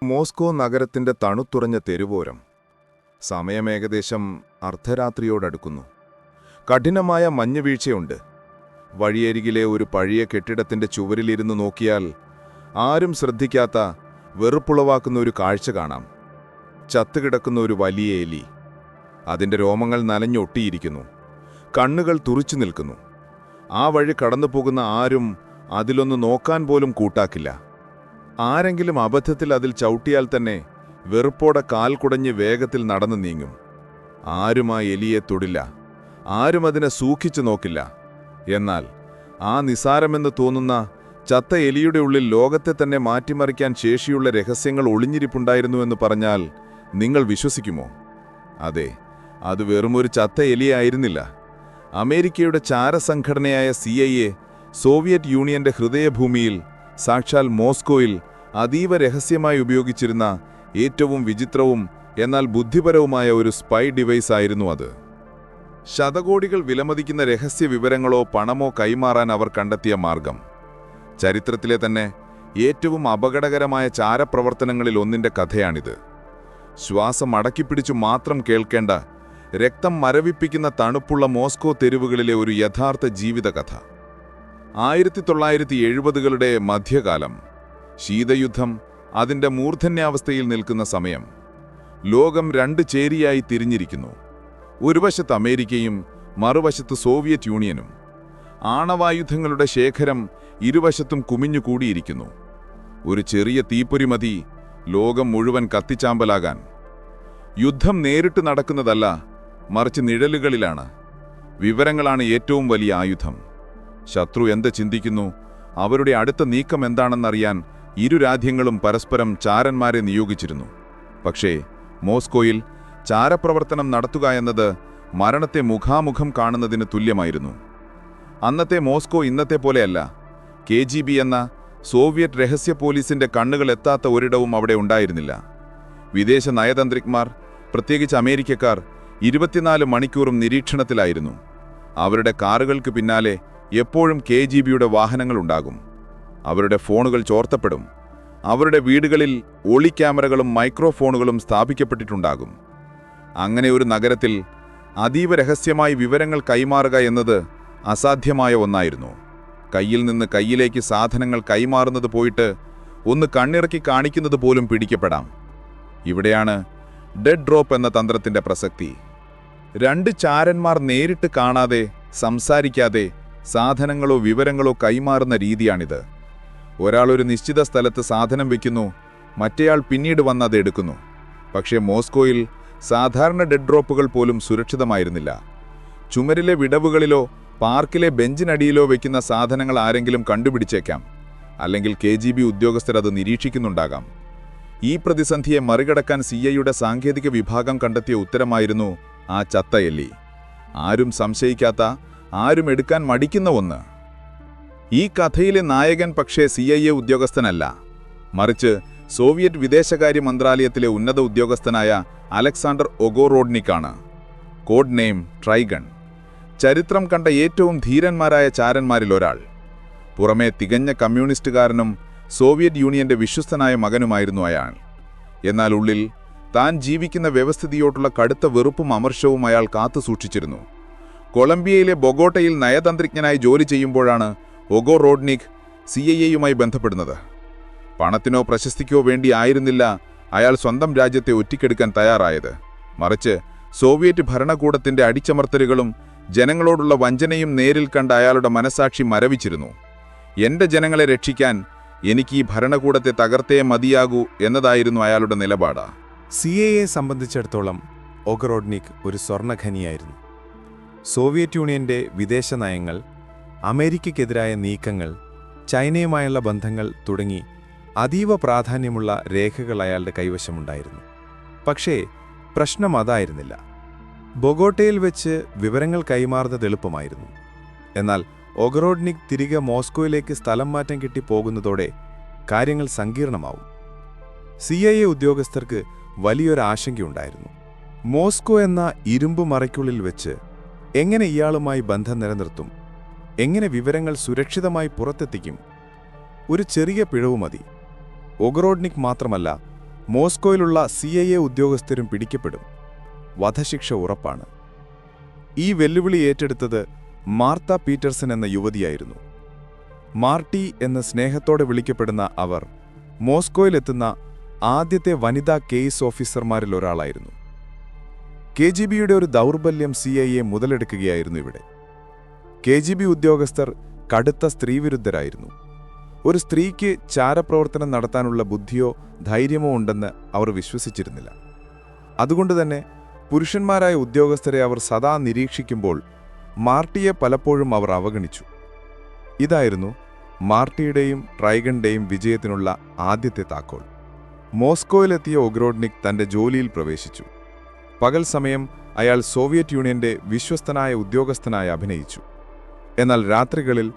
Moscow നഗരത്തിന്റെ തണുത്തുറഞ്ഞ തെരുവോരം. സമയം ഏകദേശം അർദ്ധരാത്രിയോടടുക്കുന്നു. കഠിനമായ മഞ്ഞുവീഴ്ചയുണ്ട്. വഴിയരികിലെ ഒരു പഴയ കെട്ടിടത്തിന്റെ ചുവരിലിരുന്ന് നോക്കിയാൽ ആരും ശ്രദ്ധിക്കാത്ത, വെറുപ്പുളവാക്കുന്ന ഒരു കാഴ്ച കാണാം. ചത്തുകിടക്കുന്ന ഒരു വലിയ എലി. അതിന്റെ രോമങ്ങൾ നനഞ്ഞൊട്ടിയിരിക്കുന്നു. കണ്ണുകൾ തുറിച്ചു നിൽക്കുന്നു. ആ വഴി കടന്നുപോകുന്ന ആരും അതിലൊന്ന് നോക്കാൻ പോലും കൂട്ടാക്കില്ല. ആരെങ്കിലും അബദ്ധത്തിൽ അതിൽ ചവിട്ടിയാൽ തന്നെ വെറുപ്പോടെ കാൽ കുടഞ്ഞ് വേഗത്തിൽ നടന്നു നീങ്ങും. ആരും ആ എലിയെ തൊടില്ല. ആരും അതിനെ സൂക്ഷിച്ചു നോക്കില്ല. എന്നാൽ ആ നിസാരമെന്ന് തോന്നുന്ന ചത്ത എലിയുടെ ഉള്ളിൽ ലോകത്തെ തന്നെ മാറ്റിമറിക്കാൻ ശേഷിയുള്ള രഹസ്യങ്ങൾ ഒളിഞ്ഞിരിപ്പുണ്ടായിരുന്നുവെന്ന് പറഞ്ഞാൽ നിങ്ങൾ വിശ്വസിക്കുമോ? അതെ, അത് വെറുമൊരു ചത്ത എലിയായിരുന്നില്ല. അമേരിക്കയുടെ ചാരസംഘടനയായ CIA സോവിയറ്റ് യൂണിയന്റെ ഹൃദയഭൂമിയിൽ, സാക്ഷാൽ മോസ്കോയിൽ അതീവ രഹസ്യമായി ഉപയോഗിച്ചിരുന്ന ഏറ്റവും വിചിത്രവും എന്നാൽ ബുദ്ധിപരവുമായ ഒരു സ്പൈ ഡിവൈസ് ആയിരുന്നു അത്. ശതകോടികൾ വിലമതിക്കുന്ന രഹസ്യ വിവരങ്ങളോ പണമോ കൈമാറാൻ അവർ കണ്ടെത്തിയ മാർഗം. ചരിത്രത്തിലെ തന്നെ ഏറ്റവും അപകടകരമായ ചാരപ്രവർത്തനങ്ങളിൽ ഒന്നിന്റെ കഥയാണിത്. ശ്വാസം അടക്കിപ്പിടിച്ചു മാത്രം കേൾക്കേണ്ട, രക്തം മരവിപ്പിക്കുന്ന തണുപ്പുള്ള മോസ്കോ തെരുവുകളിലെ ഒരു യഥാർത്ഥ ജീവിതകഥ. 1970കളുടെ മധ്യകാലം. ശീതയുദ്ധം അതിന്റെ മൂർധന്യാവസ്ഥയിൽ നിൽക്കുന്ന സമയം. ലോകം രണ്ട് ചേരിയായി തിരിഞ്ഞിരിക്കുന്നു. ഒരു വശത്ത് അമേരിക്കയും മറുവശത്ത് സോവിയറ്റ് യൂണിയനും. ആണവായുധങ്ങളുടെ ശേഖരം ഇരുവശത്തും കുമിഞ്ഞുകൂടിയിരിക്കുന്നു. ഒരു ചെറിയ തീപ്പൊരി മതി ലോകം മുഴുവൻ കത്തിച്ചാമ്പലാകാൻ. യുദ്ധം നേരിട്ട് നടക്കുന്നതല്ല, മറിച്ച് നിഴലുകളിലാണ്. വിവരങ്ങളാണ് ഏറ്റവും വലിയ ആയുധം. ശത്രു എന്ത് ചിന്തിക്കുന്നു, അവരുടെ അടുത്ത നീക്കം എന്താണെന്നറിയാൻ ഇരു രാജ്യങ്ങളും പരസ്പരം ചാരന്മാരെ നിയോഗിച്ചിരുന്നു. പക്ഷേ മോസ്കോയിൽ ചാരപ്രവർത്തനം നടത്തുക എന്നത് മരണത്തെ മുഖാമുഖം കാണുന്നതിന് തുല്യമായിരുന്നു. അന്നത്തെ മോസ്കോ ഇന്നത്തെ പോലെയല്ല. KGB എന്ന സോവിയറ്റ് രഹസ്യ പോലീസിന്റെ കണ്ണുകൾ എത്താത്ത ഒരിടവും അവിടെ ഉണ്ടായിരുന്നില്ല. വിദേശ നയതന്ത്രജ്ഞർ, പ്രത്യേകിച്ച് അമേരിക്കക്കാർ, 24 മണിക്കൂറും നിരീക്ഷണത്തിലായിരുന്നു. അവരുടെ കാറുകൾക്ക് പിന്നാലെ എപ്പോഴും KGBയുടെ വാഹനങ്ങളുണ്ടാകും. അവരുടെ ഫോണുകൾ ചോർത്തപ്പെടും. അവരുടെ വീടുകളിൽ ഒളി ക്യാമറകളും മൈക്രോഫോണുകളും സ്ഥാപിക്കപ്പെട്ടിട്ടുണ്ടാകും. അങ്ങനെ ഒരു നഗരത്തിൽ അതീവ രഹസ്യമായി വിവരങ്ങൾ കൈമാറുക എന്നത് അസാധ്യമായ ഒന്നായിരുന്നു. കയ്യിൽ നിന്ന് കയ്യിലേക്ക് സാധനങ്ങൾ കൈമാറുന്നത് പോയിട്ട് ഒന്ന് കണ്ണിറക്കി കാണിക്കുന്നത് പോലും പിടിക്കപ്പെടാം. ഇവിടെയാണ് ഡെഡ് ഡ്രോപ്പ് എന്ന തന്ത്രത്തിന്റെ പ്രസക്തി. രണ്ട് ചാരന്മാർ നേരിട്ട് കാണാതെ, സംസാരിക്കാതെ സാധനങ്ങളോ വിവരങ്ങളോ കൈമാറുന്ന രീതിയാണിത്. ഒരാൾ ഒരു നിശ്ചിത സ്ഥലത്ത് സാധനം വയ്ക്കുന്നു, മറ്റേയാൾ പിന്നീട് വന്ന് അത് എടുക്കുന്നു. പക്ഷേ മോസ്കോയിൽ സാധാരണ ഡെഡ് ഡ്രോപ്പുകൾ പോലും സുരക്ഷിതമായിരുന്നില്ല. ചുമരിലെ വിടവുകളിലോ പാർക്കിലെ ബെഞ്ചിനടിയിലോ വയ്ക്കുന്ന സാധനങ്ങൾ ആരെങ്കിലും കണ്ടുപിടിച്ചേക്കാം. അല്ലെങ്കിൽ KGB ഉദ്യോഗസ്ഥർ അത് നിരീക്ഷിക്കുന്നുണ്ടാകാം. ഈ പ്രതിസന്ധിയെ മറികടക്കാൻ CIA സാങ്കേതിക വിഭാഗം കണ്ടെത്തിയ ഉത്തരമായിരുന്നു ആ ചത്ത എലി. ആരും സംശയിക്കാത്ത, ആരും എടുക്കാൻ മടിക്കുന്ന ഒന്ന്. ഈ കഥയിലെ നായകൻ പക്ഷേ CIA ഉദ്യോഗസ്ഥനല്ല, മറിച്ച് സോവിയറ്റ് വിദേശകാര്യ മന്ത്രാലയത്തിലെ ഉന്നത ഉദ്യോഗസ്ഥനായ അലക്സാണ്ടർ ഒഗോറോഡ്നിക്കാണ്. Code name Trigon. ചരിത്രം കണ്ട ഏറ്റവും ധീരന്മാരായ ചാരന്മാരിൽ ഒരാൾ. പുറമേ തികഞ്ഞ കമ്മ്യൂണിസ്റ്റുകാരനും സോവിയറ്റ് യൂണിയന്റെ വിശ്വസ്തനായ മകനുമായിരുന്നു അയാൾ. എന്നാൽ ഉള്ളിൽ താൻ ജീവിക്കുന്ന വ്യവസ്ഥിതിയോട്ടുള്ള കടുത്ത വെറുപ്പും അമർഷവും അയാൾ കാത്തുസൂക്ഷിച്ചിരുന്നു. കൊളംബിയയിലെ ബൊഗോട്ടയിൽ നയതന്ത്രജ്ഞനായി ജോലി ചെയ്യുമ്പോഴാണ് ഒഗോറോഡ്നിക് CIA ബന്ധപ്പെടുന്നത്. പണത്തിനോ പ്രശസ്തിക്കോ വേണ്ടി ആയിരുന്നില്ല അയാൾ സ്വന്തം രാജ്യത്തെ ഒറ്റിക്കെടുക്കാൻ തയ്യാറായത്. മറിച്ച് സോവിയറ്റ് ഭരണകൂടത്തിന്റെ അടിച്ചമർത്തലുകളും ജനങ്ങളോടുള്ള വഞ്ചനയും നേരിൽ കണ്ട അയാളുടെ മനസാക്ഷി മരവിച്ചിരുന്നു. എന്റെ ജനങ്ങളെ രക്ഷിക്കാൻ എനിക്ക് ഈ ഭരണകൂടത്തെ തകർത്തേ മതിയാകൂ എന്നതായിരുന്നു അയാളുടെ നിലപാട്. CIA സംബന്ധിച്ചിടത്തോളം ഒഗറോഡ്നിക് ഒരു സ്വർണ്ണഖനിയായിരുന്നു. സോവിയറ്റ് യൂണിയന്റെ വിദേശ നയങ്ങൾ, അമേരിക്കയ്ക്കെതിരായ നീക്കങ്ങൾ, ചൈനയുമായുള്ള ബന്ധങ്ങൾ തുടങ്ങി അതീവ പ്രാധാന്യമുള്ള രേഖകൾ അയാളുടെ കൈവശമുണ്ടായിരുന്നു. പക്ഷേ പ്രശ്നം അതായിരുന്നില്ല. ബൊഗോട്ടയിൽ വെച്ച് വിവരങ്ങൾ കൈമാറുന്നത് എളുപ്പമായിരുന്നു. എന്നാൽ ഒഗറോഡ്നിക് തിരികെ മോസ്കോയിലേക്ക് സ്ഥലം മാറ്റം കിട്ടി പോകുന്നതോടെ കാര്യങ്ങൾ സങ്കീർണമാവും. CIA ഉദ്യോഗസ്ഥർക്ക് വലിയൊരു ആശങ്കയുണ്ടായിരുന്നു. മോസ്കോ എന്ന ഇരുമ്പ് മറയ്ക്കുള്ളിൽ വെച്ച് എങ്ങനെ ഇയാളുമായി ബന്ധം നിലനിർത്തും? എങ്ങനെ വിവരങ്ങൾ സുരക്ഷിതമായി പുറത്തെത്തിക്കും? ഒരു ചെറിയ പിഴവ് മതി. ഒഗറോഡ്നിക് മാത്രമല്ല, മോസ്കോയിലുള്ള CIA ഉദ്യോഗസ്ഥരും പിടിക്കപ്പെടും. വധശിക്ഷ ഉറപ്പാണ്. ഈ വെല്ലുവിളി ഏറ്റെടുത്തത് മാർത്ത പീറ്റർസൺ എന്ന യുവതിയായിരുന്നു. മാർട്ടി എന്ന സ്നേഹത്തോടെ വിളിക്കപ്പെടുന്ന അവർ മോസ്കോയിലെത്തുന്ന ആദ്യത്തെ വനിതാ കേസ് ഓഫീസർമാരിൽ ഒരാളായിരുന്നു. KGBയുടെ ഒരു ദൗർബല്യം CIA മുതലെടുക്കുകയായിരുന്നു ഇവിടെ. KGB ഉദ്യോഗസ്ഥർ കടുത്ത സ്ത്രീവിരുദ്ധരായിരുന്നു. ഒരു സ്ത്രീക്ക് ചാരപ്രവർത്തനം നടത്താനുള്ള ബുദ്ധിയോ ധൈര്യമോ ഉണ്ടെന്ന് അവർ വിശ്വസിച്ചിരുന്നില്ല. അതുകൊണ്ടുതന്നെ പുരുഷന്മാരായ ഉദ്യോഗസ്ഥരെ അവർ സദാ നിരീക്ഷിക്കുമ്പോൾ മാർട്ടിയെ പലപ്പോഴും അവർ അവഗണിച്ചു. ഇതായിരുന്നു മാർട്ടിയുടെയും ട്രൈഗന്റെയും വിജയത്തിനുള്ള ആദ്യത്തെ താക്കോൽ. മോസ്കോയിലെത്തിയ ഒഗ്രോഡ്നിക് തന്റെ ജോലിയിൽ പ്രവേശിച്ചു. പകൽ സമയം അയാൾ സോവിയറ്റ് യൂണിയന്റെ വിശ്വസ്തനായ ഉദ്യോഗസ്ഥനായി അഭിനയിച്ചു. എന്നാൽ രാത്രികളിൽ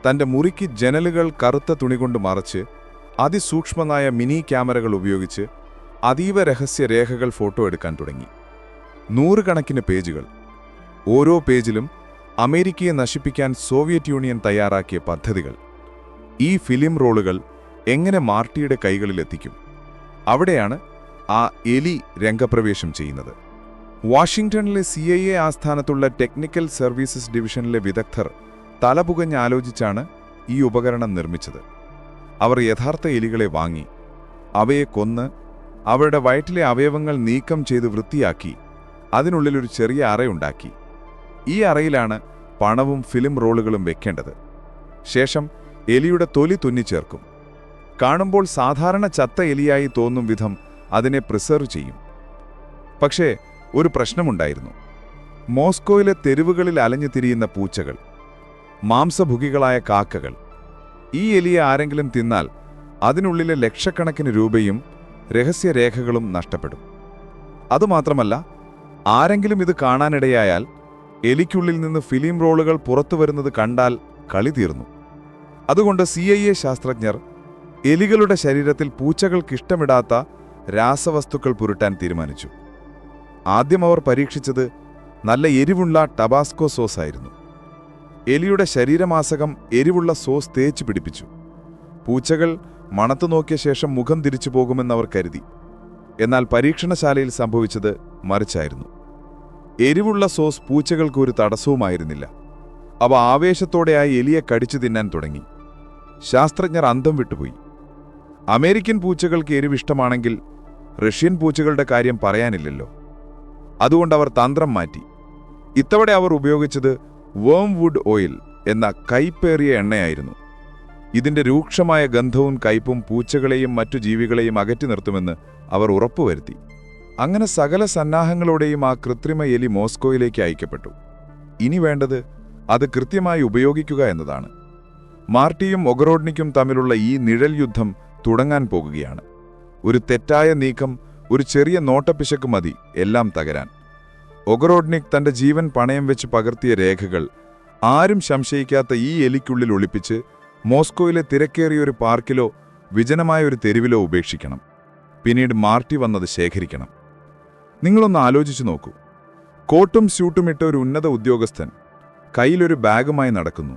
തന്റെ മുറിക്ക് ജനലുകൾ കറുത്ത തുണികൊണ്ട് മറച്ച് അതിസൂക്ഷ്മമായ മിനി ക്യാമറകൾ ഉപയോഗിച്ച് അതീവ രഹസ്യ രേഖകൾ ഫോട്ടോ എടുക്കാൻ തുടങ്ങി. 100 കണക്കിന് പേജുകൾ. ഓരോ പേജിലും അമേരിക്കയെ നശിപ്പിക്കാൻ സോവിയറ്റ് യൂണിയൻ തയ്യാറാക്കിയ പദ്ധതികൾ. ഈ ഫിലിം റോളുകൾ എങ്ങനെ മാർട്ടിയുടെ കൈകളിലെത്തിക്കും? അവിടെയാണ് ആ എലി രംഗപ്രവേശം ചെയ്യുന്നത്. വാഷിംഗ്ടണിലെ CIA ആസ്ഥാനത്തുള്ള ടെക്നിക്കൽ സർവീസസ് ഡിവിഷനിലെ വിദഗ്ധർ തലപുകഞ്ഞ് ആലോചിച്ചാണ് ഈ ഉപകരണം നിർമ്മിച്ചത്. അവർ യഥാർത്ഥ എലികളെ വാങ്ങി, അവയെ കൊന്ന് അവരുടെ വയറ്റിലെ അവയവങ്ങൾ നീക്കം ചെയ്ത് വൃത്തിയാക്കി അതിനുള്ളിലൊരു ചെറിയ അറയുണ്ടാക്കി. ഈ അറയിലാണ് പണവും ഫിലിം റോളുകളും വെക്കേണ്ടത്. ശേഷം എലിയുടെ തൊലി തുന്നിച്ചേർക്കും. കാണുമ്പോൾ സാധാരണ ചത്ത എലിയായി തോന്നും വിധം അതിനെ പ്രിസർവ് ചെയ്യും. പക്ഷേ ഒരു പ്രശ്നമുണ്ടായിരുന്നു. മോസ്കോയിലെ തെരുവുകളിൽ അലഞ്ഞു തിരിയുന്ന പൂച്ചകൾ, മാംസഭുകികളായ കാക്കകൾ. ഈ എലിയെ ആരെങ്കിലും തിന്നാൽ അതിനുള്ളിലെ ലക്ഷക്കണക്കിന് രൂപയും രഹസ്യരേഖകളും നഷ്ടപ്പെടും. അതുമാത്രമല്ല, ആരെങ്കിലും ഇത് കാണാനിടയായാൽ എലിക്കുള്ളിൽ നിന്ന് ഫിലിം റോളുകൾ പുറത്തുവരുന്നത് കണ്ടാൽ കളി തീർന്നു. അതുകൊണ്ട് CIA ശാസ്ത്രജ്ഞർ എലികളുടെ ശരീരത്തിൽ പൂച്ചകൾക്കിഷ്ടമിടാത്ത രാസവസ്തുക്കൾ പുരട്ടാൻ തീരുമാനിച്ചു. ആദ്യം അവർ പരീക്ഷിച്ചത് നല്ല എരിവുള്ള ടബാസ്കോ സോസായിരുന്നു. എലിയുടെ ശരീരമാസകം എരിവുള്ള സോസ് തേച്ച് പിടിപ്പിച്ചു. പൂച്ചകൾ മണത്തു നോക്കിയ ശേഷം മുഖം തിരിച്ചു പോകുമെന്നവർ കരുതി. എന്നാൽ പരീക്ഷണശാലയിൽ സംഭവിച്ചത് മറിച്ചായിരുന്നു. എരിവുള്ള സോസ് പൂച്ചകൾക്ക് ഒരു തടസ്സവുമായിരുന്നില്ല. അവ ആവേശത്തോടെയായി എലിയെ കടിച്ചു തിന്നാൻ തുടങ്ങി. ശാസ്ത്രജ്ഞർ അന്തം വിട്ടുപോയി. അമേരിക്കൻ പൂച്ചകൾക്ക് എരിവിഷ്ടമാണെങ്കിൽ റഷ്യൻ പൂച്ചകളുടെ കാര്യം പറയാനില്ലല്ലോ. അതുകൊണ്ടവർ തന്ത്രം മാറ്റി. ഇത്തവണ അവർ ഉപയോഗിച്ചത് വേംവുഡ് ഓയിൽ എന്ന കയ്പേറിയ എണ്ണയായിരുന്നു. ഇതിന്റെ രൂക്ഷമായ ഗന്ധവും കയ്പും പൂച്ചകളെയും മറ്റു ജീവികളെയും അകറ്റി നിർത്തുമെന്ന് അവർ ഉറപ്പുവരുത്തി. അങ്ങനെ സകല സന്നാഹങ്ങളോടെയും ആ കൃത്രിമ എലി മോസ്കോയിലേക്ക് അയക്കപ്പെട്ടു. ഇനി വേണ്ടത് അത് കൃത്യമായി ഉപയോഗിക്കുക എന്നതാണ്. മാർട്ടിയും ഒഗറോഡ്നിക്കും തമ്മിലുള്ള ഈ നിഴൽ യുദ്ധം തുടങ്ങാൻ പോകുകയാണ്. ഒരു തെറ്റായ നീക്കം, ഒരു ചെറിയ നോട്ടപ്പിശക്ക് മതി എല്ലാം തകരാൻ. ഒഗറോഡ്നിക് തന്റെ ജീവൻ പണയം വെച്ച് പകർത്തിയ രേഖകൾ ആരും സംശയിക്കാത്ത ഈ എലിക്കുള്ളിൽ ഒളിപ്പിച്ച് മോസ്കോയിലെ തിരക്കേറിയൊരു പാർക്കിലോ വിജനമായ ഒരു തെരുവിലോ ഉപേക്ഷിക്കണം. പിന്നീട് മാർട്ടി വന്നത് ശേഖരിക്കണം. നിങ്ങളൊന്ന് ആലോചിച്ചു നോക്കൂ. കോട്ടും സ്യൂട്ടും ഇട്ട ഒരു ഉന്നത ഉദ്യോഗസ്ഥൻ കയ്യിലൊരു ബാഗുമായി നടക്കുന്നു.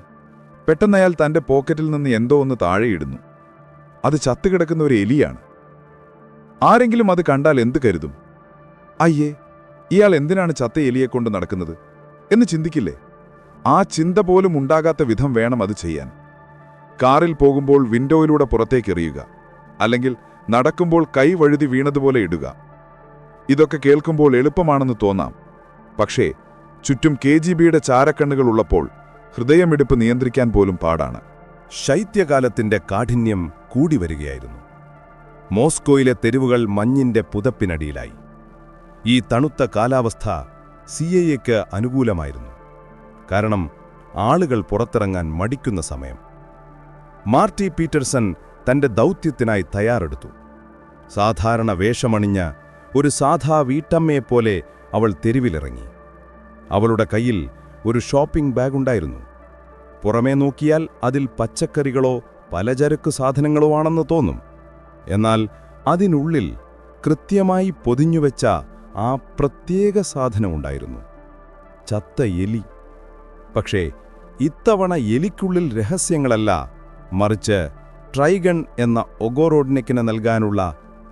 പെട്ടെന്നയാൾ തന്റെ പോക്കറ്റിൽ നിന്ന് എന്തോ ഒന്ന് താഴെയിടുന്നു. അത് ചത്തുകിടക്കുന്ന ഒരു എലിയാണ്. ആരെങ്കിലും അത് കണ്ടാൽ എന്ത് കരുതും? അയ്യേ, ഇയാൾ എന്തിനാണ് ചത്ത എലിയെക്കൊണ്ട് നടക്കുന്നത് എന്ന് ചിന്തിക്കില്ലേ? ആ ചിന്ത പോലും ഉണ്ടാകാത്ത വിധം വേണം അത് ചെയ്യാൻ. കാറിൽ പോകുമ്പോൾ വിൻഡോയിലൂടെ പുറത്തേക്കെറിയുക, അല്ലെങ്കിൽ നടക്കുമ്പോൾ കൈ വഴുതി വീണതുപോലെ ഇടുക. ഇതൊക്കെ കേൾക്കുമ്പോൾ എളുപ്പമാണെന്ന് തോന്നാം. പക്ഷേ ചുറ്റും KGBയുടെ ചാരക്കണ്ണുകൾ ഉള്ളപ്പോൾ ഹൃദയമിടിപ്പ് നിയന്ത്രിക്കാൻ പോലും പാടാണ്. ശൈത്യകാലത്തിന്റെ കാഠിന്യം കൂടി വരികയായിരുന്നു. മോസ്കോയിലെ തെരുവുകൾ മഞ്ഞിന്റെ പുതപ്പിനടിയിലായി. ഈ തണുത്ത കാലാവസ്ഥ CIAക്ക് അനുകൂലമായിരുന്നു. കാരണം ആളുകൾ പുറത്തിറങ്ങാൻ മടിക്കുന്ന സമയം. മാർട്ടി പീറ്റർസൺ തന്റെ ദൗത്യത്തിനായി തയ്യാറെടുത്തു. സാധാരണ വേഷമണിഞ്ഞ ഒരു സാധാ വീട്ടമ്മയെപ്പോലെ അവൾ തെരുവിലിറങ്ങി. അവളുടെ കയ്യിൽ ഒരു ഷോപ്പിംഗ് ബാഗുണ്ടായിരുന്നു. പുറമേ നോക്കിയാൽ അതിൽ പച്ചക്കറികളോ പലചരക്ക് സാധനങ്ങളോ ആണെന്ന് തോന്നും. എന്നാൽ അതിനുള്ളിൽ കൃത്യമായി പൊതിഞ്ഞുവെച്ച ആ പ്രത്യേക സാധനമുണ്ടായിരുന്നു: ചത്ത എലി. പക്ഷേ ഇത്തവണ എലിക്കുള്ളിൽ രഹസ്യങ്ങളല്ല, മറിച്ച് ട്രൈഗൺ എന്ന ഒഗറോഡ്നിക്കിന് നൽകാനുള്ള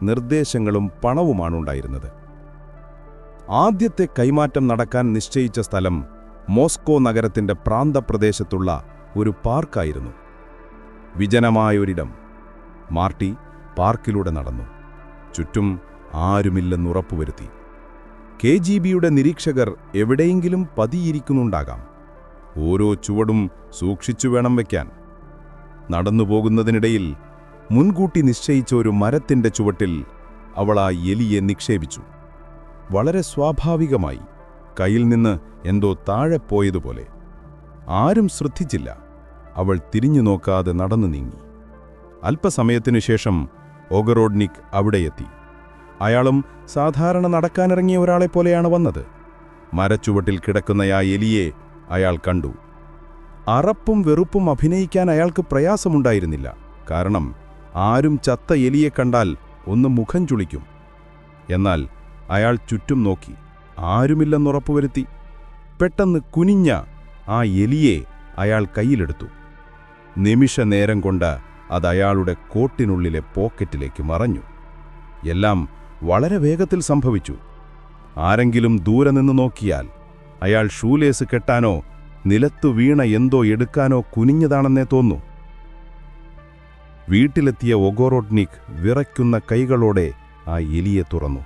നിർദ്ദേശങ്ങളും പണവുമാണുണ്ടായിരുന്നത്. ആദ്യത്തെ കൈമാറ്റം നടക്കാൻ നിശ്ചയിച്ച സ്ഥലം മോസ്കോ നഗരത്തിന്റെ പ്രാന്തപ്രദേശത്തുള്ള ഒരു പാർക്കായിരുന്നു. വിജനമായൊരിടം. മാർട്ടി പാർക്കിലൂടെ നടന്നു. ചുറ്റും ആരുമില്ലെന്നുറപ്പുവരുത്തി. KGBയുടെ നിരീക്ഷകർ എവിടെയെങ്കിലും പതിയിരിക്കുന്നുണ്ടാകാം. ഓരോ ചുവടും സൂക്ഷിച്ചു വേണം വയ്ക്കാൻ. നടന്നുപോകുന്നതിനിടയിൽ മുൻകൂട്ടി നിശ്ചയിച്ച ഒരു മരത്തിന്റെ ചുവട്ടിൽ അവൾ ആ എലിയെ നിക്ഷേപിച്ചു. വളരെ സ്വാഭാവികമായി, കയ്യിൽ നിന്ന് എന്തോ താഴെ പോയതുപോലെ. ആരും ശ്രദ്ധിച്ചില്ല. അവൾ തിരിഞ്ഞു നോക്കാതെ നടന്നു നീങ്ങി. അല്പസമയത്തിനു ശേഷം ഒഗറോഡ്നിക് അവിടെയെത്തി. അയാളും സാധാരണ നടക്കാനിറങ്ങിയ ഒരാളെപ്പോലെയാണ് വന്നത്. മരച്ചുവട്ടിൽ കിടക്കുന്ന ആ എലിയെ അയാൾ കണ്ടു. അറപ്പും വെറുപ്പും അഭിനയിക്കാൻ അയാൾക്ക് പ്രയാസമുണ്ടായിരുന്നില്ല. കാരണം ആരും ചത്ത എലിയെ കണ്ടാൽ ഒന്ന് മുഖം ചുളിക്കും. എന്നാൽ അയാൾ ചുറ്റും നോക്കി. ആരുമില്ലെന്നുറപ്പുവരുത്തി. പെട്ടെന്ന് കുനിഞ്ഞ ആ എലിയെ അയാൾ കയ്യിലെടുത്തു. നിമിഷനേരം കൊണ്ട് അത് അയാളുടെ കോട്ടിനുള്ളിലെ പോക്കറ്റിലേക്ക് മറഞ്ഞു. എല്ലാം വളരെ വേഗത്തിൽ സംഭവിച്ചു. ആരെങ്കിലും ദൂരെ നിന്ന് നോക്കിയാൽ അയാൾ ഷൂലേസ് കെട്ടാനോ നിലത്തു വീണ എന്തോ എടുക്കാനോ കുനിഞ്ഞതാണെന്നേ തോന്നൂ. വീട്ടിലെത്തിയ ഒഗോറോഡ്നിക് വിറയ്ക്കുന്ന കൈകളോടെ ആ എലിയെ തുറന്നു.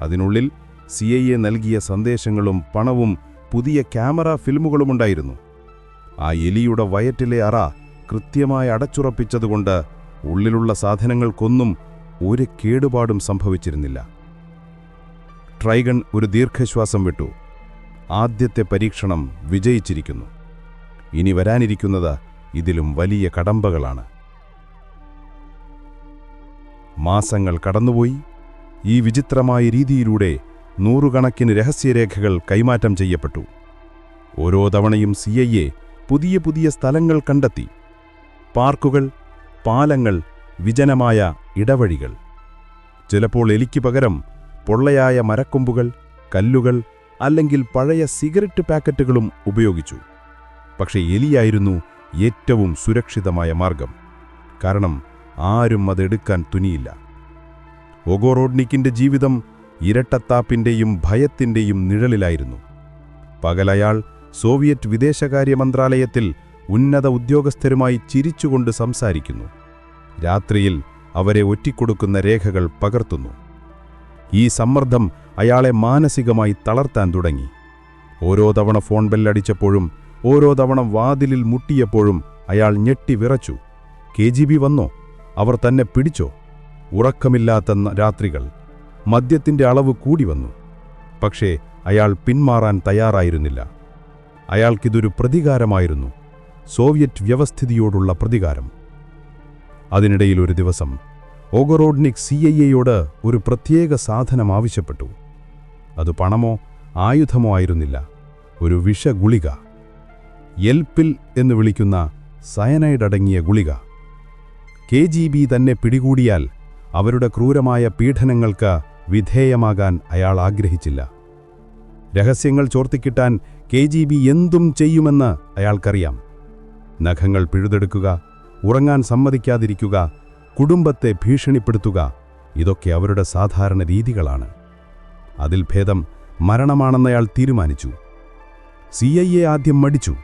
അതിനുള്ളിൽ CIA നൽകിയ സന്ദേശങ്ങളും പണവും പുതിയ ക്യാമറ ഫിൽമുകളുമുണ്ടായിരുന്നു. ആ എലിയുടെ വയറ്റിലെ അറ കൃത്യമായി അടച്ചുറപ്പിച്ചതുകൊണ്ട് ഉള്ളിലുള്ള സാധനങ്ങൾക്കൊന്നും ഒരു കേടുപാടും സംഭവിച്ചിരുന്നില്ല. ട്രൈഗൺ ഒരു ദീർഘശ്വാസം വിട്ടു. ആദ്യത്തെ പരീക്ഷണം വിജയിച്ചിരിക്കുന്നു. ഇനി വരാനിരിക്കുന്നത് ഇതിലും വലിയ കടമ്പകളാണ്. മാസങ്ങൾ കടന്നുപോയി. ഈ വിചിത്രമായ രീതിയിലൂടെ നൂറുകണക്കിന് രഹസ്യരേഖകൾ കൈമാറ്റം ചെയ്യപ്പെട്ടു. ഓരോ തവണയും CIA പുതിയ പുതിയ സ്ഥലങ്ങൾ കണ്ടെത്തി. പാർക്കുകൾ, പാലങ്ങൾ, വിജനമായ ഇടവഴികൾ. ചിലപ്പോൾ എലിക്ക് പകരം പൊള്ളയായ മരക്കൊമ്പുകൾ, കല്ലുകൾ അല്ലെങ്കിൽ പഴയ സിഗരറ്റ് പാക്കറ്റുകളും ഉപയോഗിച്ചു. പക്ഷേ എലിയായിരുന്നു ഏറ്റവും സുരക്ഷിതമായ മാർഗം. കാരണം ആരും അതെടുക്കാൻ തുനിയില്ല. ഒഗോറോഡ്നിക്കിന്റെ ജീവിതം ഇരട്ടത്താപ്പിന്റെയും ഭയത്തിന്റെയും നിഴലിലായിരുന്നു. പകലയാൾ സോവിയറ്റ് വിദേശകാര്യ മന്ത്രാലയത്തിൽ ഉന്നത ഉദ്യോഗസ്ഥരുമായി ചിരിച്ചുകൊണ്ട് സംസാരിക്കുന്നു. രാത്രിയിൽ അവരെ ഒറ്റിക്കൊടുക്കുന്ന രേഖകൾ പകർത്തുന്നു. ഈ സമ്മർദ്ദം അയാളെ മാനസികമായി തളർത്താൻ തുടങ്ങി. ഓരോ തവണ ഫോൺ ബെല്ലടിച്ചപ്പോഴും ഓരോ തവണ വാതിലിൽ മുട്ടിയപ്പോഴും അയാൾ ഞെട്ടി വിറച്ചു. KGB വന്നോ? അവർ തന്നെ പിടിച്ചോ? ഉറക്കമില്ലാത്ത രാത്രികൾ. മദ്യത്തിന്റെ അളവ് കൂടി വന്നു. പക്ഷേ അയാൾ പിന്മാറാൻ തയ്യാറായിരുന്നില്ല. അയാൾക്കിതൊരു പ്രതികാരമായിരുന്നു. സോവിയറ്റ് വ്യവസ്ഥിതിയോടുള്ള പ്രതികാരം. അതിനിടയിൽ ഒരു ദിവസം ഒഗോറോഡ്നിക് CIAയോട് ഒരു പ്രത്യേക സാധനം ആവശ്യപ്പെട്ടു. അത് പണമോ ആയുധമോ ആയിരുന്നില്ല. ഒരു വിഷഗുളിക. എൽപിൽ എന്ന് വിളിക്കുന്ന സയനൈഡ് അടങ്ങിയ ഗുളിക. KGB തന്നെ പിടികൂടിയാൽ അവരുടെ ക്രൂരമായ പീഡനങ്ങൾക്ക് വിധേയമാകാൻ അയാൾ ആഗ്രഹിച്ചില്ല. രഹസ്യങ്ങൾ ചോർത്തിക്കിട്ടാൻ KGB എന്തും ചെയ്യുമെന്ന് അയാൾക്കറിയാം. നഖങ്ങൾ പിഴുതെടുക്കുക, ഉറങ്ങാൻ സമ്മതിക്കാതിരിക്കുക, കുടുംബത്തെ ഭീഷണിപ്പെടുത്തുക, ഇതൊക്കെ അവരുടെ സാധാരണ രീതികളാണ്. അതിൽ ഭേദം മരണമാണെന്നയാൾ തീരുമാനിച്ചു. CIA ആദ്യം മടിച്ചു.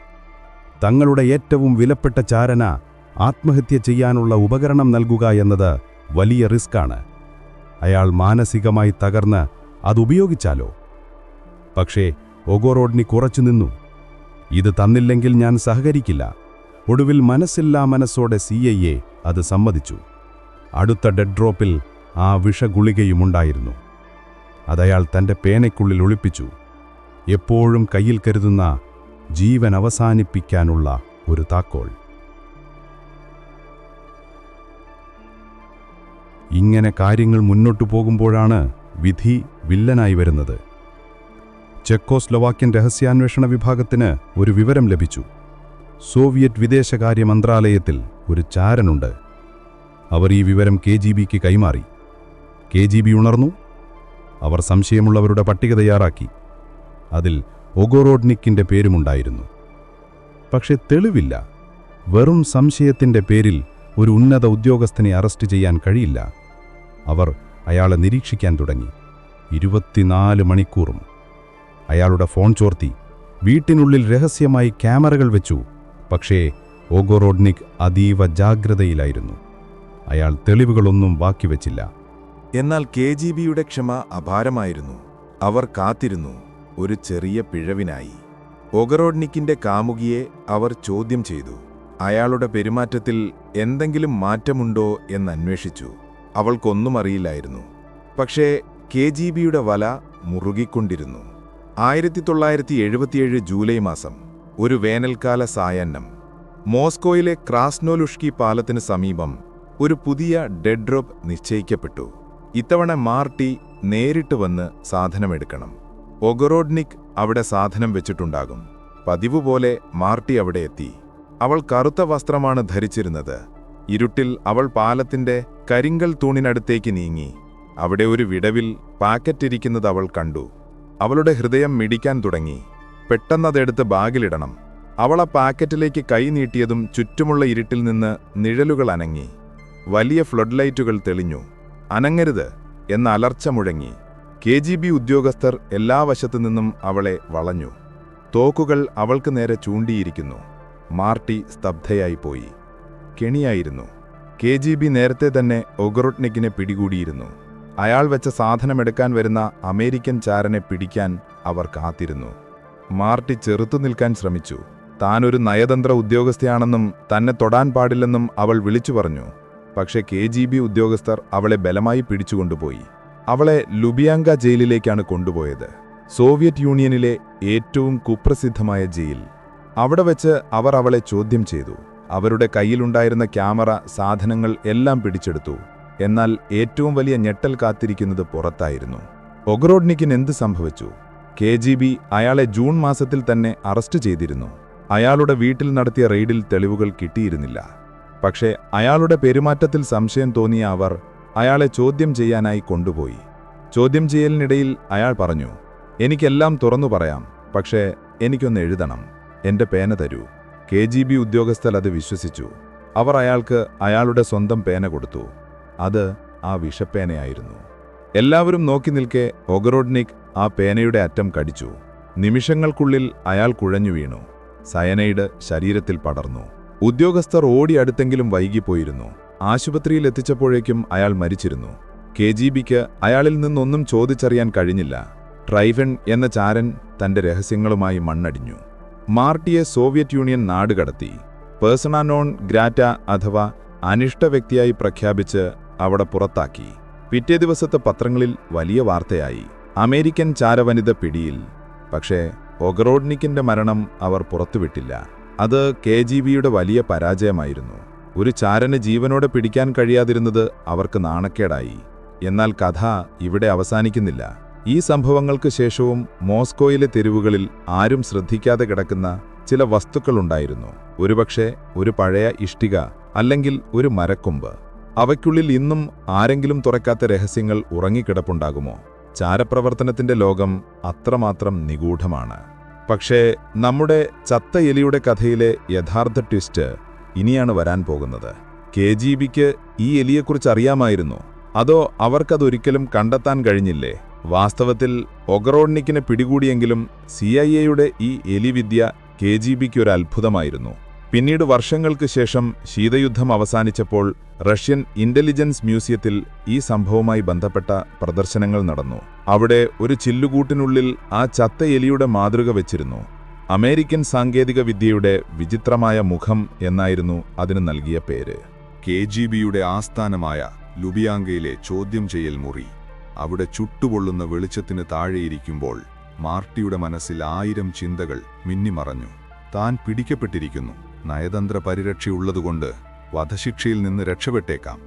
തങ്ങളുടെ ഏറ്റവും വിലപ്പെട്ട ചാരന ആത്മഹത്യ ചെയ്യാനുള്ള ഉപകരണം നൽകുക എന്നത് വലിയ റിസ്ക്കാണ്. അയാൾ മാനസികമായി തകർന്ന് അതുപയോഗിച്ചാലോ? പക്ഷേ ഒഗോറോഡ്നിക് ഉറച്ചു നിന്നു. ഇത് തന്നില്ലെങ്കിൽ ഞാൻ സഹകരിക്കില്ല. ഒടുവിൽ മനസ്സില്ലാ മനസ്സോടെ CIA അത് സമ്മതിച്ചു. അടുത്ത ഡെഡ് ഡ്രോപ്പിൽ ആ വിഷഗുളികയുമുണ്ടായിരുന്നു. അതയാൾ തന്റെ പേനയ്ക്കുള്ളിൽ ഒളിപ്പിച്ചു. എപ്പോഴും കയ്യിൽ കരുതുന്ന, ജീവൻ അവസാനിപ്പിക്കാനുള്ള ഒരു താക്കോൽ. ഇങ്ങനെ കാര്യങ്ങൾ മുന്നോട്ടു പോകുമ്പോഴാണ് വിധി വില്ലനായി വരുന്നത്. ചെക്കോസ്ലൊവാക്യൻ രഹസ്യാന്വേഷണ വിഭാഗത്തിന് ഒരു വിവരം ലഭിച്ചു. സോവിയറ്റ് വിദേശകാര്യ മന്ത്രാലയത്തിൽ ഒരു ചാരനുണ്ട്. അവർ ഈ വിവരം KGBക്ക് കൈമാറി. KGB ഉണർന്നു. അവർ സംശയമുള്ളവരുടെ പട്ടിക തയ്യാറാക്കി. അതിൽ ഒഗോറോഡ്നിക്കിന്റെ പേരുമുണ്ടായിരുന്നു. പക്ഷെ തെളിവില്ല. വെറും സംശയത്തിന്റെ പേരിൽ ഒരു ഉന്നത ഉദ്യോഗസ്ഥനെ അറസ്റ്റ് ചെയ്യാൻ കഴിയില്ല. അവർ അയാളെ നിരീക്ഷിക്കാൻ തുടങ്ങി. 24 മണിക്കൂറും. അയാളുടെ ഫോൺ ചോർത്തി. വീട്ടിനുള്ളിൽ രഹസ്യമായി ക്യാമറകൾ വെച്ചു. പക്ഷേ ഓഗോറോഡ്നിക് അതീവ ജാഗ്രതയിലായിരുന്നു. അയാൾ തെളിവുകളൊന്നും ബാക്കിവെച്ചില്ല. എന്നാൽ KGBയുടെ ക്ഷമ അപാരമായിരുന്നു. അവർ കാത്തിരുന്നു, ഒരു ചെറിയ പിഴവിനായി. ഒഗറോഡ്നിക്കിന്റെ കാമുകിയെ അവർ ചോദ്യം ചെയ്തു. അയാളുടെ പെരുമാറ്റത്തിൽ എന്തെങ്കിലും മാറ്റമുണ്ടോ എന്നന്വേഷിച്ചു. അവൾക്കൊന്നും അറിയില്ലായിരുന്നു. പക്ഷേ KGBയുടെ വല മുറുകിക്കൊണ്ടിരുന്നു. 1977 ജൂലൈ മാസം, ഒരു വേനൽക്കാല സായാഹ്നം, മോസ്കോയിലെ ക്രാസ്നോലുഷ്കി പാലത്തിന് സമീപം ഒരു പുതിയ ഡെഡ് ഡ്രോപ്പ് നിശ്ചയിക്കപ്പെട്ടു. ഇത്തവണ മാർട്ടി നേരിട്ട് വന്ന് സാധനമെടുക്കണം. ഒഗറോഡ്നിക് അവിടെ സാധനം വെച്ചിട്ടുണ്ടാകും. പതിവുപോലെ മാർട്ടി അവിടെ എത്തി. അവൾ കറുത്ത വസ്ത്രമാണ് ധരിച്ചിരുന്നത്. ഇരുട്ടിൽ അവൾ പാലത്തിന്റെ കരിങ്കൽ തൂണിനടുത്തേക്ക് നീങ്ങി. അവിടെ ഒരു വിടവിൽ പാക്കറ്റിരിക്കുന്നത് അവൾ കണ്ടു. അവളുടെ ഹൃദയം മിടിക്കാൻ തുടങ്ങി. പെട്ടെന്നതെടുത്ത് ബാഗിലിടണം. അവൾ ആ പാക്കറ്റിലേക്ക് കൈ നീട്ടിയതും ചുറ്റുമുള്ള ഇരുട്ടിൽ നിന്ന് നിഴലുകൾ അനങ്ങി. വലിയ ഫ്ലഡ് ലൈറ്റുകൾ തെളിഞ്ഞു. അനങ്ങരുത് എന്ന അലർച്ച മുഴങ്ങി. KGB ഉദ്യോഗസ്ഥർ എല്ലാ വശത്തു നിന്നും അവളെ വളഞ്ഞു. തോക്കുകൾ അവൾക്ക് നേരെ ചൂണ്ടിയിരിക്കുന്നു. മാർട്ടി സ്തബ്ധയായിപ്പോയി. കെണിയായിരുന്നു. KGB നേരത്തെ തന്നെ ഒഗറോഡ്നിക്കിനെ പിടികൂടിയിരുന്നു. അയാൾ വെച്ച സാധനമെടുക്കാൻ വരുന്ന അമേരിക്കൻ ചാരനെ പിടിക്കാൻ അവർ കാത്തിരുന്നു. മാർട്ടി ചെറുത്തുനിൽക്കാൻ ശ്രമിച്ചു. താനൊരു നയതന്ത്ര ഉദ്യോഗസ്ഥയാണെന്നും തന്നെ തൊടാൻ പാടില്ലെന്നും അവൾ വിളിച്ചു പറഞ്ഞു. പക്ഷേ KGB ഉദ്യോഗസ്ഥർ അവളെ ബലമായി പിടിച്ചുകൊണ്ടുപോയി. അവളെ ലുബിയാങ്ക ജയിലിലേക്കാണ് കൊണ്ടുപോയത്. സോവിയറ്റ് യൂണിയനിലെ ഏറ്റവും കുപ്രസിദ്ധമായ ജയിൽ. അവിടെ വെച്ച് അവർ അവളെ ചോദ്യം ചെയ്തു. അവരുടെ കയ്യിലുണ്ടായിരുന്ന ക്യാമറ, സാധനങ്ങൾ എല്ലാം പിടിച്ചെടുത്തു. എന്നാൽ ഏറ്റവും വലിയ ഞെട്ടൽ കാത്തിരിക്കുന്നത് പുറത്തായിരുന്നു. ഒഗറോഡ്നിക്കിന് എന്ത് സംഭവിച്ചു? KGB അയാളെ ജൂൺ മാസത്തിൽ തന്നെ അറസ്റ്റ് ചെയ്തിരുന്നു. അയാളുടെ വീട്ടിൽ നടത്തിയ റെയ്ഡിൽ തെളിവുകൾ കിട്ടിയിരുന്നില്ല. പക്ഷേ അയാളുടെ പെരുമാറ്റത്തിൽ സംശയം തോന്നിയ അവർ അയാളെ ചോദ്യം ചെയ്യാനായി കൊണ്ടുപോയി. ചോദ്യം ചെയ്യലിനിടയിൽ അയാൾ പറഞ്ഞു, എനിക്കെല്ലാം തുറന്നു പറയാം, പക്ഷേ എനിക്കൊന്ന് എഴുതണം. എന്റെ പേന തരൂ. KGB ഉദ്യോഗസ്ഥർ അത് വിശ്വസിച്ചു. അവർ അയാൾക്ക് അയാളുടെ സ്വന്തം പേന കൊടുത്തു. അത് ആ വിഷപ്പേനയായിരുന്നു. എല്ലാവരും നോക്കി നിൽക്കെ ഒഗറോഡ്നിക് ആ പേനയുടെ അറ്റം കടിച്ചു. നിമിഷങ്ങൾക്കുള്ളിൽ അയാൾ കുഴഞ്ഞു വീണു. സയനൈഡ് ശരീരത്തിൽ പടർന്നു. ഉദ്യോഗസ്ഥർ ഓടി അടുത്തെങ്കിലും വൈകിപ്പോയിരുന്നു. ആശുപത്രിയിൽ എത്തിച്ചപ്പോഴേക്കും അയാൾ മരിച്ചിരുന്നു. KGBക്ക് അയാളിൽ നിന്നൊന്നും ചോദിച്ചറിയാൻ കഴിഞ്ഞില്ല. ട്രൈഫൻ എന്ന ചാരൻ തന്റെ രഹസ്യങ്ങളുമായി മണ്ണടിഞ്ഞു. മാർട്ടിയെ സോവിയറ്റ് യൂണിയൻ നാടുകടത്തി. പേഴ്സണ നോൺ ഗ്രാറ്റ അഥവാ അനിഷ്ട വ്യക്തിയായി പ്രഖ്യാപിച്ച് അവിടെ പുറത്താക്കി. പിറ്റേ ദിവസത്തെ പത്രങ്ങളിൽ വലിയ വാർത്തയായി, അമേരിക്കൻ ചാരവനിത പിടിയിൽ. പക്ഷേ ഒഗറോഡ്നിക്കിന്റെ മരണം അവർ പുറത്തുവിട്ടില്ല. അത് KGBയുടെ വലിയ പരാജയമായിരുന്നു. ഒരു ചാരന് ജീവനോടെ പിടിക്കാൻ കഴിയാതിരുന്നത് അവർക്ക് നാണക്കേടായി. എന്നാൽ കഥ ഇവിടെ അവസാനിക്കുന്നില്ല. ഈ സംഭവങ്ങൾക്ക് ശേഷവും മോസ്കോയിലെ തെരുവുകളിൽ ആരും ശ്രദ്ധിക്കാതെ കിടക്കുന്ന ചില വസ്തുക്കളുണ്ടായിരുന്നു. ഒരുപക്ഷെ ഒരു പഴയ ഇഷ്ടിക, അല്ലെങ്കിൽ ഒരു മരക്കൊമ്പ്. അവയ്ക്കുള്ളിൽ ഇന്നും ആരെങ്കിലും തുറക്കാത്ത രഹസ്യങ്ങൾ ഉറങ്ങിക്കിടപ്പുണ്ടാകുമോ? ചാരപ്രവർത്തനത്തിന്റെ ലോകം അത്രമാത്രം നിഗൂഢമാണ്. പക്ഷേ നമ്മുടെ ചത്ത എലിയുടെ കഥയിലെ യഥാർത്ഥ ട്വിസ്റ്റ് ഇനിയാണ് വരാൻ പോകുന്നത്. KGBക്ക് ഈ എലിയെക്കുറിച്ച് അറിയാമായിരുന്നോ? അതോ അവർക്കതൊരിക്കലും കണ്ടെത്താൻ കഴിഞ്ഞില്ലേ? വാസ്തവത്തിൽ ഒഗറോഡ്നിക്കിനെ പിടികൂടിയെങ്കിലും CIA-യുടെ ഈ എലിവിദ്യ KGBക്ക് ഒരു അത്ഭുതമായിരുന്നു. പിന്നീട് വർഷങ്ങൾക്ക് ശേഷം ശീതയുദ്ധം അവസാനിച്ചപ്പോൾ റഷ്യൻ ഇന്റലിജൻസ് മ്യൂസിയത്തിൽ ഈ സംഭവവുമായി ബന്ധപ്പെട്ട പ്രദർശനങ്ങൾ നടന്നു. അവിടെ ഒരു ചില്ലുകൂട്ടിനുള്ളിൽ ആ ചത്ത എലിയുടെ മാതൃക വെച്ചിരുന്നു. അമേരിക്കൻ സാങ്കേതിക വിദ്യയുടെ വിചിത്രമായ മുഖം എന്നായിരുന്നു അതിന് നൽകിയ പേര്. KGBയുടെ ആസ്ഥാനമായ ലുബിയാങ്കയിലെ ചോദ്യം ചെയ്യൽ മുറി. അവിടെ ചുട്ടുപൊള്ളുന്ന വെളിച്ചത്തിന് താഴെയിരിക്കുമ്പോൾ മാർട്ടിയുടെ മനസ്സിൽ 1000 ചിന്തകൾ മിന്നിമറഞ്ഞു. താൻ പിടിക്കപ്പെട്ടിരിക്കുന്നു. നയതന്ത്ര പരിരക്ഷയുള്ളതുകൊണ്ട് വധശിക്ഷയിൽ നിന്ന് രക്ഷപ്പെട്ടേക്കാം.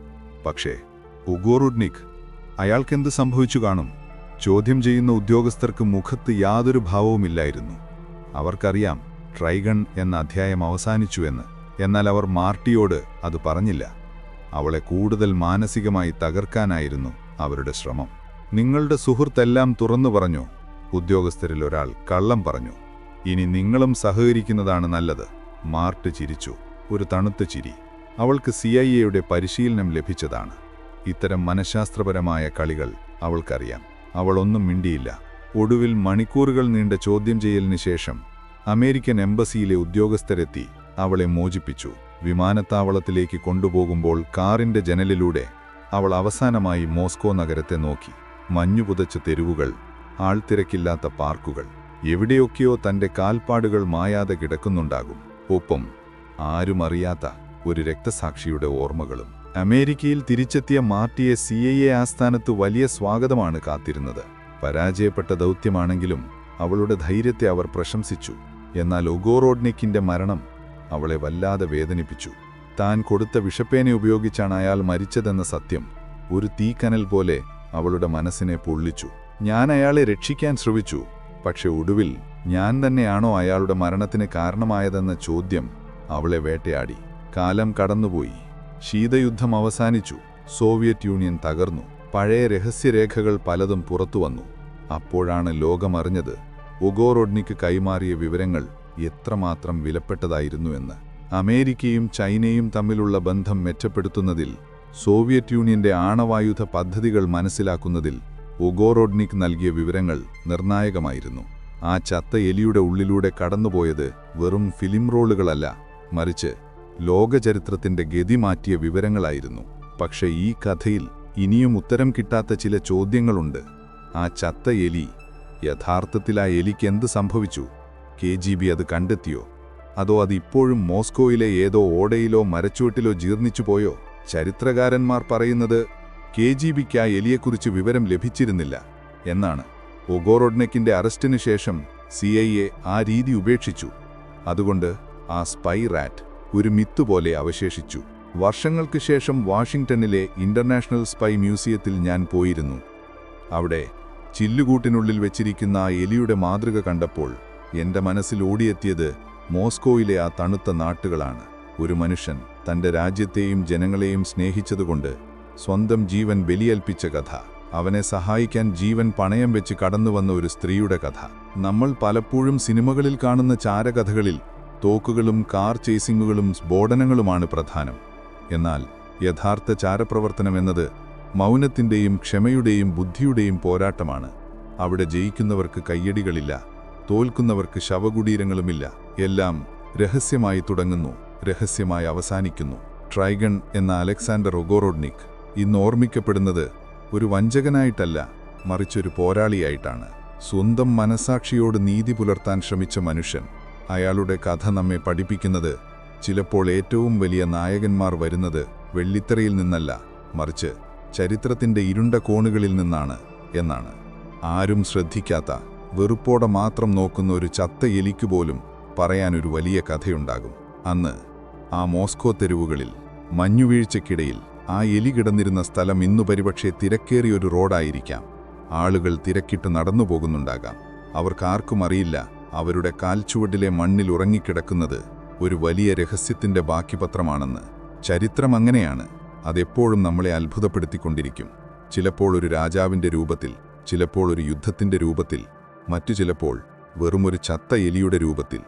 പക്ഷേ ഒഗറോഡ്നിക്, അയാൾക്കെന്ത് സംഭവിച്ചു കാണും? ചോദ്യം ചെയ്യുന്ന ഉദ്യോഗസ്ഥർക്ക് മുഖത്ത് യാതൊരു ഭാവവുമില്ലായിരുന്നു. അവർക്കറിയാം ട്രൈഗൺ എന്ന അധ്യായം അവസാനിച്ചുവെന്ന്. എന്നാൽ അവർ മാർട്ടിയോട് അത് പറഞ്ഞില്ല. അവളെ കൂടുതൽ മാനസികമായി തകർക്കാനായിരുന്നു അവരുടെ ശ്രമം. നിങ്ങളുടെ സുഹൃത്തെല്ലാം തുറന്നു പറഞ്ഞു. ഉദ്യോഗസ്ഥരിൽ ഒരാൾ കള്ളം പറഞ്ഞു. ഇനി നിങ്ങളും സഹകരിക്കുന്നതാണ് നല്ലത്. മാർട്ട് ചിരിച്ചു. ഒരു തണുത്ത ചിരി. അവൾക്ക് CIA-യുടെ പരിശീലനം ലഭിച്ചതാണ്. ഇത്തരം മനഃശാസ്ത്രപരമായ കളികൾ അവൾക്കറിയാം. അവളൊന്നും മിണ്ടിയില്ല. ഒടുവിൽ മണിക്കൂറുകൾ നീണ്ട ചോദ്യം ചെയ്യലിന് ശേഷം അമേരിക്കൻ എംബസിയിലെ ഉദ്യോഗസ്ഥരെത്തി അവളെ മോചിപ്പിച്ചു. വിമാനത്താവളത്തിലേക്ക് കൊണ്ടുപോകുമ്പോൾ കാറിന്റെ ജനലിലൂടെ അവൾ അവസാനമായി മോസ്കോ നഗരത്തെ നോക്കി. മഞ്ഞുപുതച്ച തെരുവുകൾ, ആൾത്തിരക്കില്ലാത്ത പാർക്കുകൾ, എവിടെയൊക്കെയോ തന്റെ കാൽപ്പാടുകൾ മായാതെ കിടക്കുന്നുണ്ടാകും. ഒപ്പം ആരുമറിയാത്ത ഒരു രക്തസാക്ഷിയുടെ ഓർമ്മകളും. അമേരിക്കയിൽ തിരിച്ചെത്തിയ മാർട്ടിയെ CIA ആസ്ഥാനത്ത് വലിയ സ്വാഗതമാണ് കാത്തിരുന്നത്. പരാജയപ്പെട്ട ദൗത്യമാണെങ്കിലും അവളുടെ ധൈര്യത്തെ അവർ പ്രശംസിച്ചു. എന്നാൽ ഒഗോറോഡ്നിക്കിന്റെ മരണം അവളെ വല്ലാതെ വേദനിപ്പിച്ചു. താൻ കൊടുത്ത വിഷപ്പേന ഉപയോഗിച്ചാണ് അയാൾ മരിച്ചതെന്ന സത്യം ഒരു തീക്കനൽ പോലെ അവളുടെ മനസ്സിനെ പൊള്ളിച്ചു. ഞാൻ അയാളെ രക്ഷിക്കാൻ ശ്രമിച്ചു, പക്ഷെ ഒടുവിൽ ഞാൻ തന്നെയാണോ അയാളുടെ മരണത്തിന് കാരണമായതെന്ന ചോദ്യം അവളെ വേട്ടയാടി. കാലം കടന്നുപോയി. ശീതയുദ്ധം അവസാനിച്ചു. സോവിയറ്റ് യൂണിയൻ തകർന്നു. പഴയ രഹസ്യരേഖകൾ പലതും പുറത്തുവന്നു. അപ്പോഴാണ് ലോകമറിഞ്ഞത് ഒഗോറോഡ്നിക്ക് കൈമാറിയ വിവരങ്ങൾ എത്രമാത്രം വിലപ്പെട്ടതായിരുന്നു എന്ന്. അമേരിക്കയും ചൈനയും തമ്മിലുള്ള ബന്ധം മെച്ചപ്പെടുത്തുന്നതിൽ, സോവിയറ്റ് യൂണിയന്റെ ആണവായുധ പദ്ധതികൾ മനസ്സിലാക്കുന്നതിൽ ഒഗോറോഡ്നിക് നൽകിയ വിവരങ്ങൾ നിർണായകമായിരുന്നു. ആ ചത്ത എലിയുടെ ഉള്ളിലൂടെ കടന്നുപോയത് വെറും ഫിലിം റോളുകളല്ല, മറിച്ച് ലോകചരിത്രത്തിന്റെ ഗതി മാറ്റിയ വിവരങ്ങളായിരുന്നു. പക്ഷേ ഈ കഥയിൽ ഇനിയും ഉത്തരം കിട്ടാത്ത ചില ചോദ്യങ്ങളുണ്ട്. ആ ചത്ത എലി, യഥാർത്ഥത്തിൽ ആ എലിക്ക് എന്ത് സംഭവിച്ചു? KGB അത് കണ്ടെത്തിയോ? അതോ അത് ഇപ്പോഴും മോസ്കോയിലെ ഏതോ ഓടയിലോ മരച്ചുവട്ടിലോ ജീർണിച്ചു പോയോ? ചരിത്രകാരന്മാർ പറയുന്നത് KGBക്ക് ആ എലിയെക്കുറിച്ച് വിവരം ലഭിച്ചിരുന്നില്ല എന്നാണ്. ഒഗോറോഡ്നിക്കിന്റെ അറസ്റ്റിനു ശേഷം CIA ആ രീതി ഉപേക്ഷിച്ചു. അതുകൊണ്ട് ആ സ്പൈ റാറ്റ് ഒരു മിത്തുപോലെ അവശേഷിച്ചു. വർഷങ്ങൾക്ക് ശേഷം വാഷിംഗ്ടണിലെ ഇന്റർനാഷണൽ സ്പൈ മ്യൂസിയത്തിൽ ഞാൻ പോയിരുന്നു. അവിടെ ചില്ലുകൂട്ടിനുള്ളിൽ വെച്ചിരിക്കുന്ന ആ എലിയുടെ മാതൃക കണ്ടപ്പോൾ എന്റെ മനസ്സിൽ ഓടിയെത്തിയത് മോസ്കോയിലെ ആ തണുത്ത നാട്ടുകളാണ്. ഒരു മനുഷ്യൻ തന്റെ രാജ്യത്തെയും ജനങ്ങളെയും സ്നേഹിച്ചതുകൊണ്ട് സ്വന്തം ജീവൻ ബലിയൽപ്പിച്ച കഥ. അവനെ സഹായിക്കാൻ ജീവൻ പണയം വെച്ച് കടന്നുവന്ന ഒരു സ്ത്രീയുടെ കഥ. നമ്മൾ പലപ്പോഴും സിനിമകളിൽ കാണുന്ന ചാരകഥകളിൽ തോക്കുകളും കാർ ചേസിങ്ങുകളും സ്ഫോടനങ്ങളുമാണ് പ്രധാനം. എന്നാൽ യഥാർത്ഥ ചാരപ്രവർത്തനമെന്നത് മൗനത്തിന്റെയും ക്ഷമയുടെയും ബുദ്ധിയുടെയും പോരാട്ടമാണ്. അവിടെ ജയിക്കുന്നവർക്ക് കയ്യടികളില്ല, തോൽക്കുന്നവർക്ക് ശവകുടീരങ്ങളുമില്ല. എല്ലാം രഹസ്യമായി തുടങ്ങുന്നു, രഹസ്യമായി അവസാനിക്കുന്നു. ട്രൈഗൺ എന്ന അലക്സാണ്ടർ ഒഗോറോഡ്നിക് ഇന്ന് ഓർമ്മിക്കപ്പെടുന്നത് ഒരു വഞ്ചകനായിട്ടല്ല, മറിച്ചൊരു പോരാളിയായിട്ടാണ്. സ്വന്തം മനസാക്ഷിയോട് നീതി പുലർത്താൻ ശ്രമിച്ച മനുഷ്യൻ. അയാളുടെ കഥ നമ്മെ പഠിപ്പിക്കുന്നത് ചിലപ്പോൾ ഏറ്റവും വലിയ നായകന്മാർ വരുന്നത് വെള്ളിത്തിരയിൽ നിന്നല്ല, മറിച്ച് ചരിത്രത്തിന്റെ ഇരുണ്ട കോണുകളിൽ നിന്നാണ് എന്നാണ്. ആരും ശ്രദ്ധിക്കാത്ത, വെറുപ്പോടെ മാത്രം നോക്കുന്ന ഒരു ചത്ത എലിക്ക് പോലും പറയാനൊരു വലിയ കഥയുണ്ടാകും. അന്ന് ആ മോസ്കോ തെരുവുകളിൽ മഞ്ഞുവീഴ്ചയ്ക്കിടയിൽ ആ എലി കിടന്നിരുന്ന സ്ഥലം ഇന്നു പരിപക്ഷേ തിരക്കേറിയൊരു റോഡായിരിക്കാം. ആളുകൾ തിരക്കിട്ട് നടന്നു പോകുന്നുണ്ടാകാം. അവർക്കാർക്കും അറിയില്ല അവരുടെ കാൽച്ചുവട്ടിലെ മണ്ണിൽ ഉറങ്ങിക്കിടക്കുന്നത് ഒരു വലിയ രഹസ്യത്തിന്റെ ബാക്കിപത്രമാണെന്ന്. ചരിത്രം അങ്ങനെയാണ്. അതെപ്പോഴും നമ്മളെ അത്ഭുതപ്പെടുത്തിക്കൊണ്ടിരിക്കും. ചിലപ്പോൾ ഒരു രാജാവിന്റെ രൂപത്തിൽ, ചിലപ്പോൾ ഒരു യുദ്ധത്തിന്റെ രൂപത്തിൽ, മറ്റു ചിലപ്പോൾ വെറുമൊരു ചത്ത എലിയുടെ രൂപത്തിൽ.